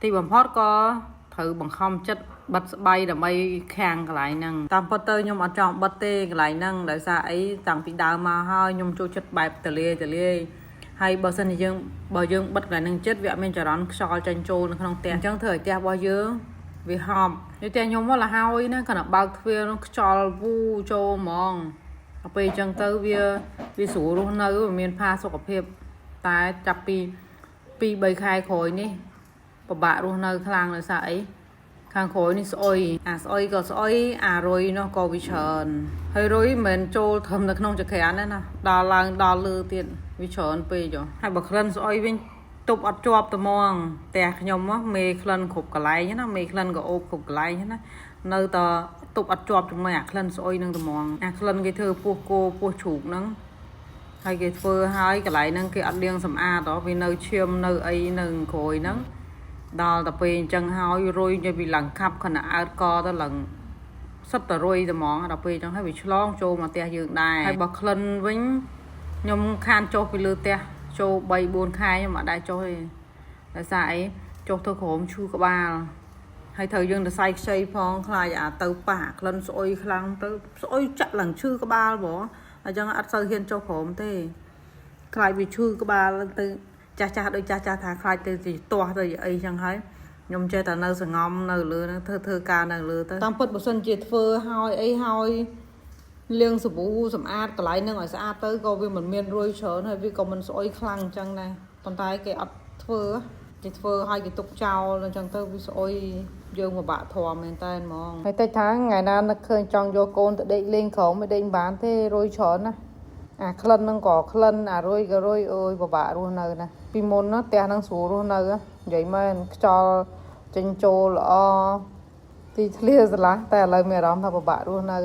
ទីបំផុតក៏ត្រូវបង្ខំចិត្តបិទស្បៃដើម្បីខាំងកន្លែងហ្នឹងតាមពិតទៅខ្ញុំអត់ចង់បិទទេកន្លែងហ្នឹងដោយសារអីតាំងពីដើមមកហើយខ្ញុំចូលចិត្តបែបទលាយហើយបើសិនជាយើងបិទកន្លែងហ្នឹងចិត្តវាអត់មានចរន្តខ្យល់ចេញចូលនៅក្នុងផ្ទះអញ្ចឹងធ្វើឲ្យផ្ទះរបស់យើងវាហប់នៅផ្ទះខ្ញុំមកលហើយណាគាត់បើកទ្វារនោះខ្យល់វូចូលហ្មងដល់ពេលអញ្ចឹងទៅវាស្រួលរស់នៅមានផាសុខភាពតែចាប់ពី2-3 ខែក្រោយនេះពិបាករស់នៅខ្លាំងដោយសារអីខាងក្រោយនេះស្អុយស្អុយក៏ស្អុយរុយនោះក៏វាច្រើនហើយរុយមិនមែនចូលធំនៅក្នុងចក្រានទេណាដល់ឡើងដល់លើទៀតវាច្រើនពេកហើយបើក្លិនស្អុយវិញទប់អត់ជាប់ត្មងផ្ទះខ្ញុំមេក្លិនគ្រប់កន្លែងណាមេក្លិនក៏អូបគ្រប់កន្លែងណានៅតែទប់អត់ជាប់ជាមួយអាក្លិនស្អុយនឹងត្មងក្លិនគេធ្វើពោះគោពោះជ្រូកហ្នឹងហើយគេធ្វើហើយកន្លែងហ្នឹងគេអត់លាងសម្អាតវានៅឈាមនៅអីនៅក្រោយហ្នឹងដល់តែពេលអញ្ចឹងហើយរុយវាឡើងខាប់ខណៈអើតកទៅឡើងសិតតរុយត្មងដល់ពេលអញ្ចឹងហើយវាឆ្លងចូលមកផ្ទះយើងដែរហើយបើក្លិនវិញខ្ញុំខានចុះពីលើផ្ទះចូល 3-4 ខែខ្ញុំអត់ដែរចុះទេដោយសារអីចុះទៅក្រោមឈឺក្បាលហើយត្រូវយើងទៅសៃខ្ចីផងខ្លាចទៅប៉ះក្លិនស្អុយខ្លាំងទៅស្អុយចាក់ឡើងឈឺក្បាលបងអញ្ចឹងអត់សូវហ៊ានចុះក្រោមទេខ្លាចវាឈឺក្បាលទៅចាស់ដូចចាស់ថាខ្លាចទៅទាស់ទៅអីចឹងហើយខ្ញុំចេះតែនៅសងំនៅលើហ្នឹងធ្វើការនៅលើទៅតាមពិតបើសិនជាធ្វើហើយអីហើយលាងសាប៊ូសម្អាតកន្លែងហ្នឹងឲ្យស្អាតទៅក៏វាមិនមានរុយច្រើនហើយវាក៏មិនស្អុយខ្លាំងអញ្ចឹងដែរប៉ុន្តែគេអត់ធ្វើគេធ្វើឲ្យគេទុកចោលអញ្ចឹងទៅវាស្អុយយើងពិបាកធំមែនតើហ្មងហើយតិចថាថ្ងៃណានឹកឃើញចង់យកកូនទៅដេកលេងក្រោមមិនដេកមិនបានទេរុយច្រើនណាក្លិនហ្នឹងក៏ក្លិនរុយក៏រុយអើយពិបាករស់នៅណាពីមុនណាផ្ទះហ្នឹងស្រួលរស់នៅនិយាយមែនខ្យល់ចេញចូលល្អទីធ្លាស្រឡះតែឥឡូវមានអារម្មណ៍ថាពិបាករស់នៅ